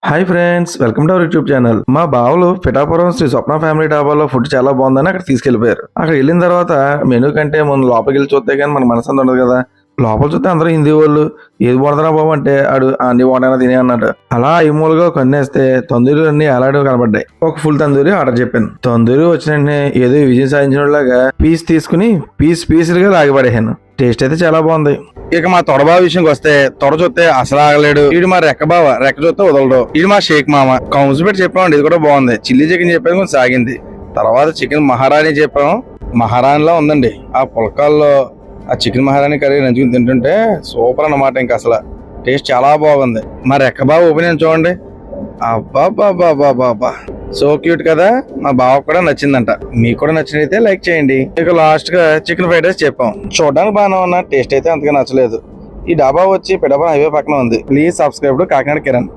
Hi friends, welcome to our YouTube channel. మా బావలు పిఠాపురం శ్రీ స్వప్న family డాబాలో food చాలా బాగుందని అక్కడ తీసుకెళ్లిపోయారు. అక్కడ వెళ్ళిన తర్వాత మెనూ కంటే ముందు లోపలికి వెళ్ళి చూస్తే కానీ మన మనసు ఉండదు కదా. లోపల చూస్తే అందరూ హిందీ వాళ్ళు. ఏది బాగుంటుందా బాబు అంటే ఆడు అన్ని బాగుంటాయని తినే అన్నాడు. అలా ఐమూలుగా కన్నేస్తే తందూరి అన్ని అలాంటివి కనబడ్డాయి. ఒక ఫుల్ తందూరి ఆర్డర్ చెప్పాను. తందూరి వచ్చిన వెంటనే ఏదో విజయం సాధించినలాగా పీస్ తీసుకుని పీసులుగా లాగిపడేసాను. టేస్ట్ అయితే చాలా బాగుంది. ఇక మా తొడబావ విషయంకి వస్తే తొడ చూస్తే అసలు ఆగలేడు. వీడు మా రెక్క బావ, రెక్క చూస్తే వదలడు. ఇది మా షేక్ మామ. కౌన్స్ పెట్టి చెప్పామండి, ఇది కూడా బాగుంది. చిల్లీ చికెన్ చెప్పాము, కొంచెం సాగింది. తర్వాత చికెన్ మహారాణి చెప్పాము. మహారాణిలా ఉందండి. ఆ పుల్కాల్లో ఆ చికెన్ మహారాణి కర్రీ నంచుకుని తింటుంటే సూపర్ అన్నమాట. ఇంకా అసలు టేస్ట్ చాలా బాగుంది. మా రెక్క బావ ఒపీనియన్ చూడండి. అబ్బా సో క్యూట్ కదా. మా బావకు కూడా నచ్చిందంట. మీకు కూడా నచ్చినైతే లైక్ చేయండి. ఇక లాస్ట్ గా చికెన్ ఫ్రైడ్ రైస్ చెప్పాం. చూడడానికి బాగానే ఉన్నా, టేస్ట్ అయితే అంతగా నచ్చలేదు. ఈ డాబా వచ్చి పిఠాపురం హైవే పక్కన ఉంది. Please subscribe to Kakinada Kiran.